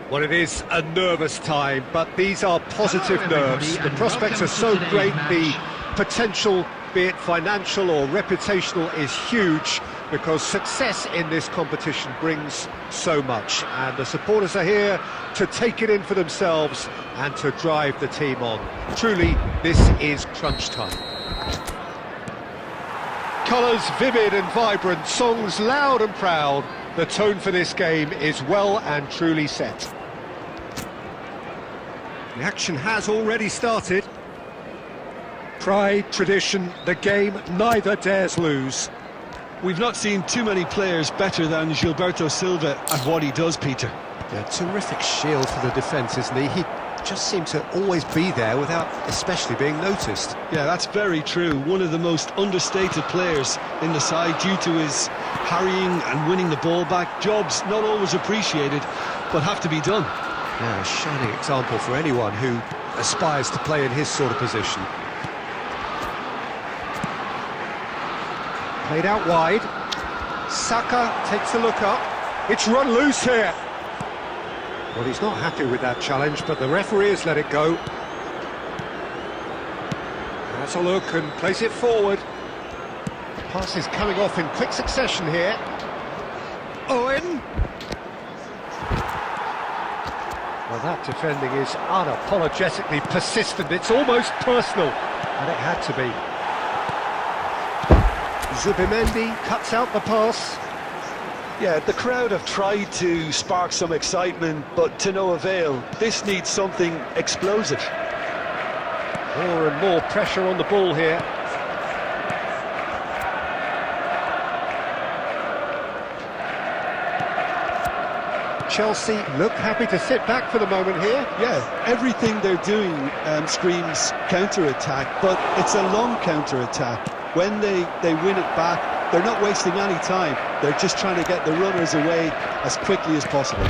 [SPEAKER 1] Well, it is a nervous time, but these are positive nerves. The prospects are so great, the potential, be it financial or reputational, is huge because success in this competition brings so much. And the supporters are here to take it in for themselves and to drive the team on. Truly, this is crunch time. Colours vivid and vibrant, songs loud and proud. The tone for this game is well and truly set. The action has already started. Pride, tradition, the game neither dares lose.
[SPEAKER 2] We've not seen too many players better than Gilberto Silva at what he does, Peter.
[SPEAKER 1] Yeah, terrific shield for the defence, isn't he? He just seems to always be there without especially being noticed.
[SPEAKER 2] Yeah, that's very true. One of the most understated players in the side due to his harrying and winning the ball back. Jobs not always appreciated, but have to be done.
[SPEAKER 1] Yeah, a shining example for anyone who aspires to play in his sort of position. Played out wide. Saka takes a look up. It's run loose here. Well, he's not happy with that challenge, but the referee has let it go. Has a look and plays it forward. Pass is coming off in quick succession here. Owen. Well, that defending is unapologetically persistent. It's almost personal, and it had to be. Zubimendi cuts out the pass.
[SPEAKER 2] Yeah, the crowd have tried to spark some excitement, but to no avail. This needs something explosive.
[SPEAKER 1] More and more pressure on the ball here. Chelsea look happy to sit back for the moment here.
[SPEAKER 2] Yeah, everything they're doing screams counter-attack, but it's a long counter-attack. When they win it back, they're not wasting any time. They're just trying to get the runners away as quickly as possible.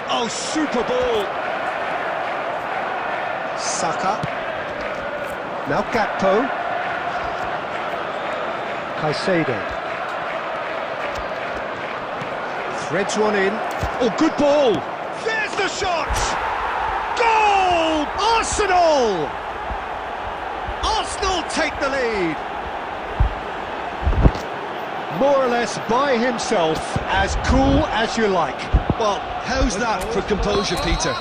[SPEAKER 1] Oh, super ball! Saka. Now Gakpo. Caicedo. Threads one in. Oh, good ball! There's the shot! Goal! Arsenal! Arsenal take the lead! More or less by himself, as cool as you like.
[SPEAKER 2] Well, how's that for composure, Peter?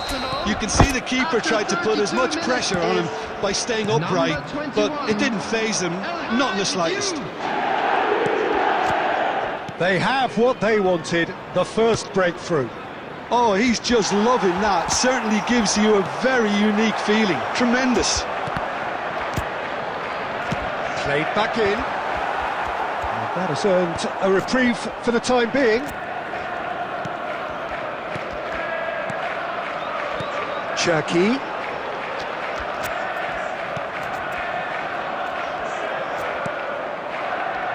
[SPEAKER 2] You can see the keeper tried to put as much pressure on him by staying upright, but it didn't faze him, not in the slightest.
[SPEAKER 1] They have what they wanted, the first breakthrough.
[SPEAKER 2] Oh, he's just loving that. Certainly gives you a very unique feeling. Tremendous.
[SPEAKER 1] Played back in. And that has earned a reprieve for the time being. Cherki.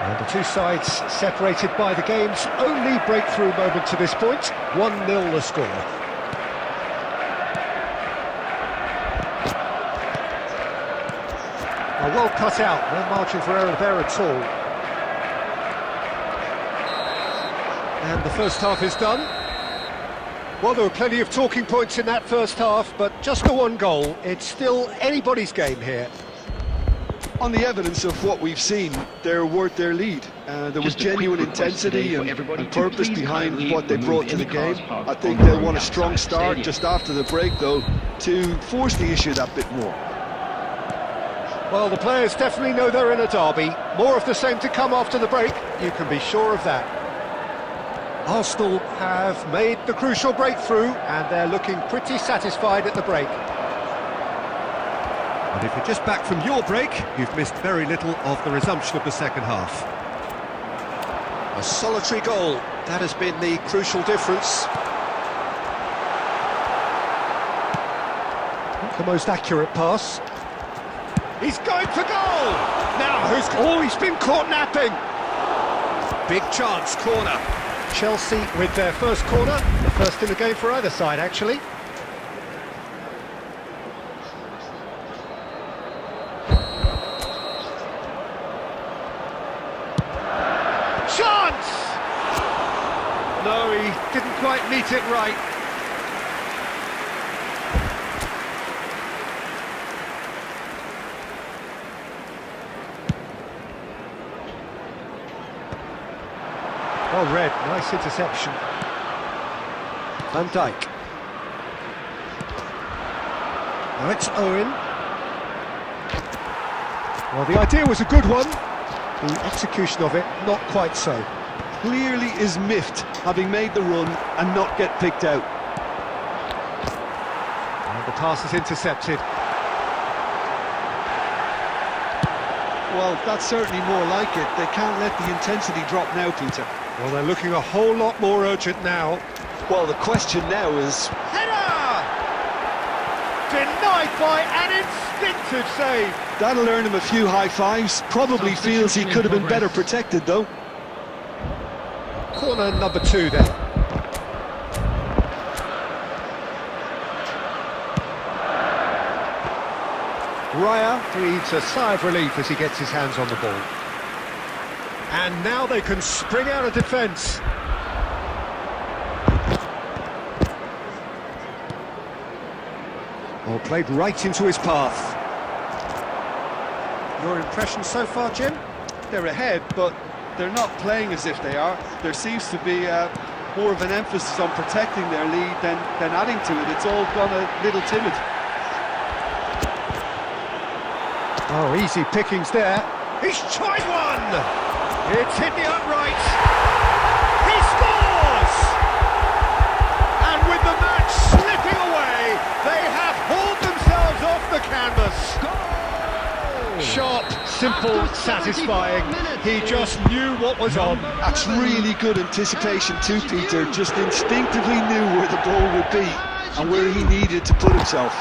[SPEAKER 1] And the two sides separated by the game's only breakthrough moment to this point. 1-0 the score. Well cut out, no margin for error there at all. And the first half is done. Well, there were plenty of talking points in that first half, but just the one goal. It's still anybody's game here.
[SPEAKER 2] On the evidence of what we've seen, they're worth their lead. There was genuine intensity and purpose behind what they brought to the game. I think they'll want a strong start just after the break, though, to force the issue that bit more.
[SPEAKER 1] Well, the players definitely know they're in a derby. More of the same to come after the break, you can be sure of that. Arsenal have made the crucial breakthrough, and they're looking pretty satisfied at the break. And if you're just back from your break, you've missed very little of the resumption of the second half. A solitary goal, that has been the crucial difference. Not the most accurate pass. He's going for goal! Now, he's been caught napping! Big chance, corner. Chelsea with their first corner, the first in the game for either side, actually. Chance! No, he didn't quite meet it right. Well read, nice interception. Van Dijk. Now it's Owen. Well, the idea was a good one. The execution of it, not quite so.
[SPEAKER 2] Clearly is miffed, having made the run and not get picked out.
[SPEAKER 1] And the pass is intercepted.
[SPEAKER 2] Well, that's certainly more like it. They can't let the intensity drop now, Peter.
[SPEAKER 1] Well, they're looking a whole lot more urgent now.
[SPEAKER 2] Well, the question now is...
[SPEAKER 1] Header! Denied by an instinctive save.
[SPEAKER 2] That'll earn him a few high fives. Probably feels he could have been better protected, though.
[SPEAKER 1] Corner number 2 then. Raya breathes a sigh of relief as he gets his hands on the ball. And now they can spring out of defence. Well, played right into his path. Your impression so far, Jim?
[SPEAKER 2] They're ahead, but they're not playing as if they are. There seems to be more of an emphasis on protecting their lead than adding to it. It's all gone a little timid.
[SPEAKER 1] Oh, easy pickings there. He's tried one! It's hit the upright. He scores! And with the match slipping away, they have hauled themselves off the canvas. Goal! Sharp, simple, satisfying. He just knew what was on.
[SPEAKER 2] That's really good anticipation too, Peter. Just instinctively knew where the ball would be and where he needed to put himself.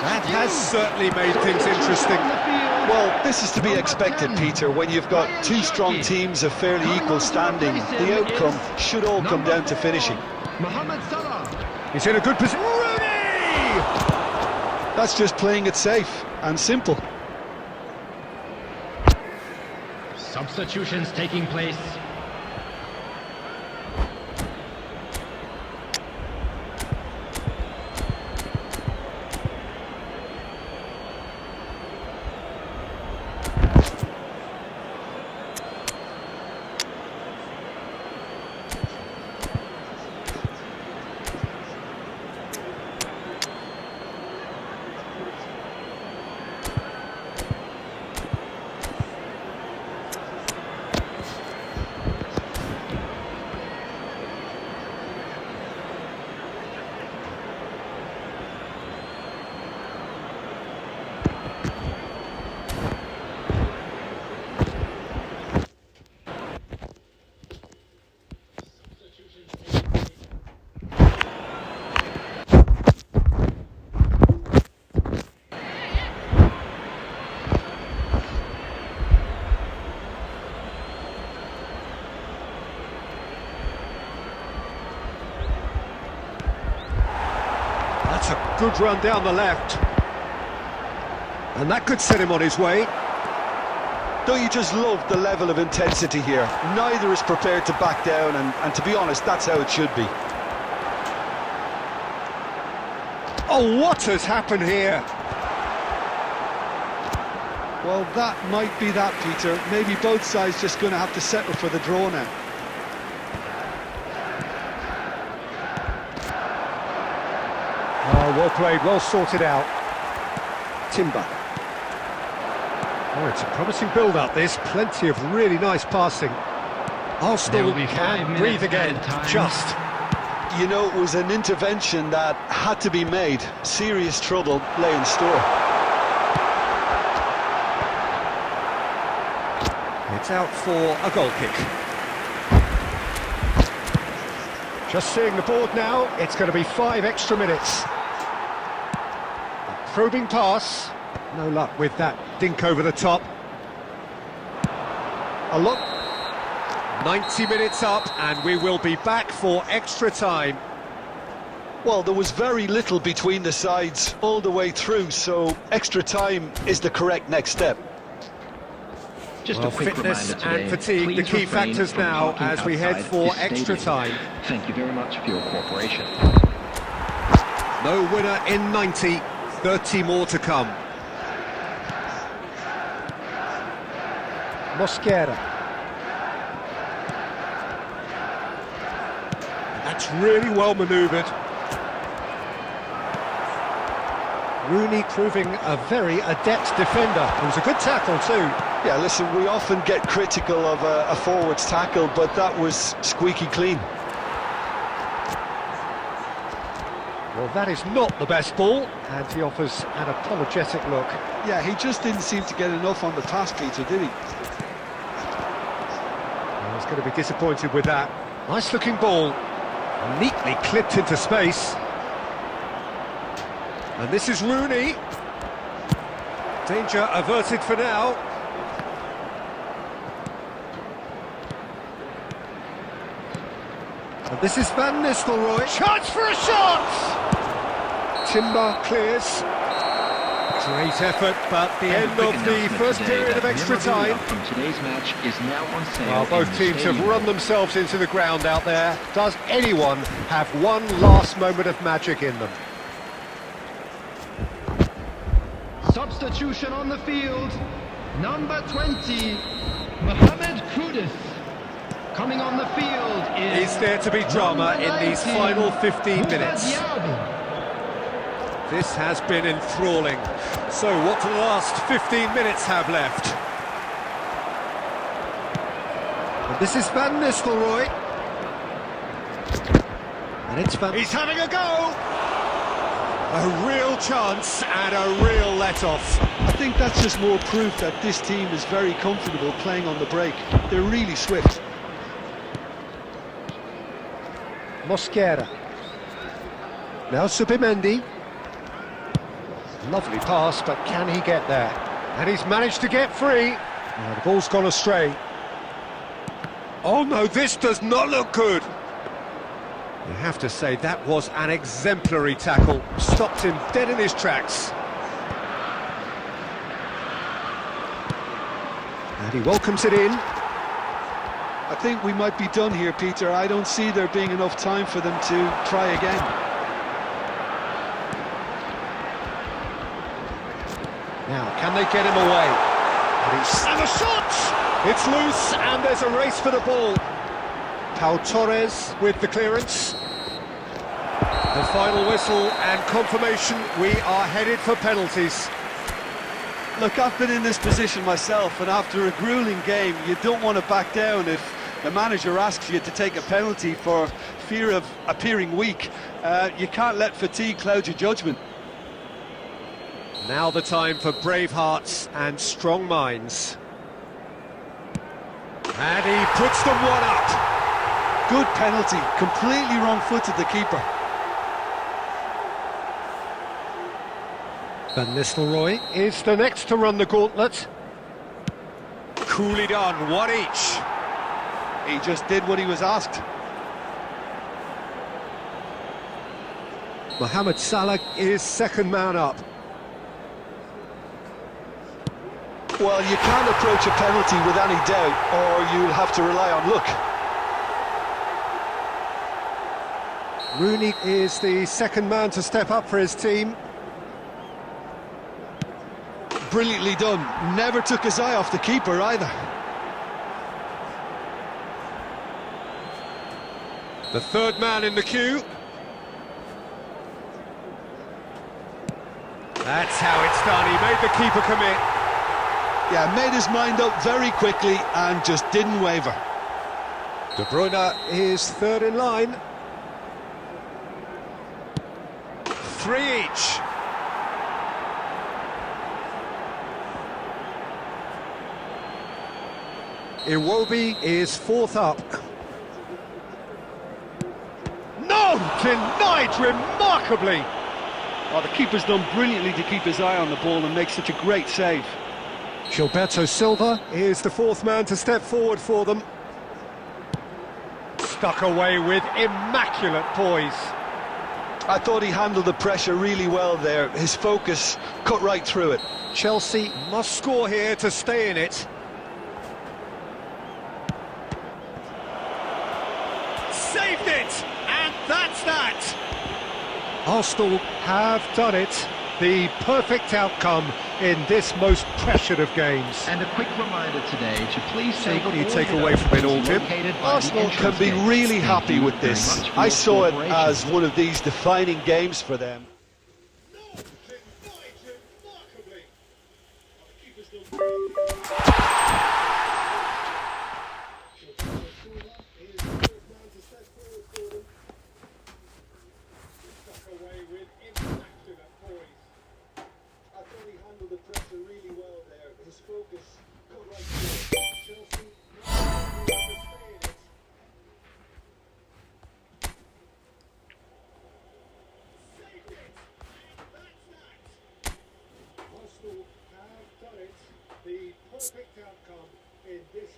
[SPEAKER 1] That has certainly made things interesting.
[SPEAKER 2] Well, this is to be expected, Peter, when you've got two strong teams of fairly equal standing. The outcome should all come down to finishing.
[SPEAKER 1] He's in a good position. Rooney!
[SPEAKER 2] That's just playing it safe and simple.
[SPEAKER 3] Substitutions taking place.
[SPEAKER 1] That's a good run down the left. And that could set him on his way.
[SPEAKER 2] Don't you just love the level of intensity here? Neither is prepared to back down, and to be honest, that's how it should be.
[SPEAKER 1] Oh, what has happened here?
[SPEAKER 2] Well, that might be that, Peter. Maybe both sides just going to have to settle for the draw now.
[SPEAKER 1] Oh, well played, well sorted out. Timber. Oh, it's a promising build-up, this. Plenty of really nice passing. Arsenal can breathe again, just.
[SPEAKER 2] You know, it was an intervention that had to be made. Serious trouble lay in store.
[SPEAKER 1] It's out for a goal kick. Just seeing the board now, it's going to be 5 extra minutes. Probing pass. No luck with that dink over the top. A look. 90 minutes up, and we will be back for extra time.
[SPEAKER 2] Well, there was very little between the sides all the way through, so extra time is the correct next step.
[SPEAKER 3] Just
[SPEAKER 1] Well,
[SPEAKER 3] a quick
[SPEAKER 1] fitness
[SPEAKER 3] reminder today,
[SPEAKER 1] and fatigue, the
[SPEAKER 3] please
[SPEAKER 1] key
[SPEAKER 3] refrain
[SPEAKER 1] factors
[SPEAKER 3] from
[SPEAKER 1] now
[SPEAKER 3] parking
[SPEAKER 1] as we head
[SPEAKER 3] outside
[SPEAKER 1] for
[SPEAKER 3] this
[SPEAKER 1] extra
[SPEAKER 3] stadium.
[SPEAKER 1] time.
[SPEAKER 3] Thank you very much for your cooperation.
[SPEAKER 1] No winner in 90, 30 more to come. Mosquera. That's really well manoeuvred. Rooney proving a very adept defender. It was a good tackle too.
[SPEAKER 2] Yeah, listen, we often get critical of a forward's tackle, but that was squeaky clean.
[SPEAKER 1] Well, that is not the best ball, and he offers an apologetic look.
[SPEAKER 2] Yeah, he just didn't seem to get enough on the pass, Peter, did he?
[SPEAKER 1] Well, he's going to be disappointed with that. Nice looking ball. Neatly clipped into space. And this is Rooney. Danger averted for now. And this is Van Nistelrooy. Chance for a shot! Timber clears. Great effort, but the end of the first period of extra time.
[SPEAKER 3] From today's match is now on sale.
[SPEAKER 1] Well, both
[SPEAKER 3] in the
[SPEAKER 1] teams have
[SPEAKER 3] stadium.
[SPEAKER 1] run themselves into the ground out there. Does anyone have one last moment of magic in them?
[SPEAKER 3] Substitution on the field. Number 20, Mohamed Kudus. Coming on the field is...
[SPEAKER 1] Is there to be drama in these final 15 minutes? This has been enthralling. So what do the last 15 minutes have left? And this is Van Nistelrooy. And it's Van... He's having a go! A real chance and a real let-off.
[SPEAKER 2] I think that's just more proof that this team is very comfortable playing on the break. They're really swift.
[SPEAKER 1] Mosquera. Now Subimendi. Lovely pass, but can he get there? And he's managed to get free. Oh, the ball's gone astray. Oh no, this does not look good. You have to say that was an exemplary tackle. Stopped him dead in his tracks. And he welcomes it in.
[SPEAKER 2] I think we might be done here, Peter. I don't see there being enough time for them to try again.
[SPEAKER 1] Now, can they get him away? And the shot! It's loose, and there's a race for the ball. Pau Torres with the clearance. The final whistle and confirmation, we are headed for penalties.
[SPEAKER 2] Look, I've been in this position myself, and after a gruelling game, you don't want to back down if the manager asks you to take a penalty for fear of appearing weak. You can't let fatigue cloud your judgment.
[SPEAKER 1] Now the time for brave hearts and strong minds. And he puts them one up.
[SPEAKER 2] Good penalty, completely wrong-footed the keeper.
[SPEAKER 1] Van Nistelrooy is the next to run the gauntlet. Coolly done, one each.
[SPEAKER 2] He just did what he was asked.
[SPEAKER 1] Mohamed Salah is second man up.
[SPEAKER 2] Well, you can't approach a penalty with any doubt, or you'll have to rely on luck.
[SPEAKER 1] Rooney is the second man to step up for his team.
[SPEAKER 2] Brilliantly done. Never took his eye off the keeper either.
[SPEAKER 1] The third man in the queue. That's how it's done. He made the keeper commit.
[SPEAKER 2] Yeah, made his mind up very quickly and just didn't waver.
[SPEAKER 1] De Bruyne is third in line. 3 each. Iwobi is fourth up. No! Denied remarkably!
[SPEAKER 2] Oh, the keeper's done brilliantly to keep his eye on the ball and make such a great save.
[SPEAKER 1] Gilberto Silva is the fourth man to step forward for them. Stuck away with immaculate poise.
[SPEAKER 2] I thought he handled the pressure really well there. His focus cut right through it.
[SPEAKER 1] Chelsea must score here to stay in it. Saved it! And that's that! Arsenal have done it. The perfect outcome in this most pressured of games.
[SPEAKER 3] And a quick reminder today to please take
[SPEAKER 1] what do you take away from it all, Jim?
[SPEAKER 2] Arsenal can be really happy with this. I saw it as one of these defining games for them.
[SPEAKER 1] The perfect outcome in this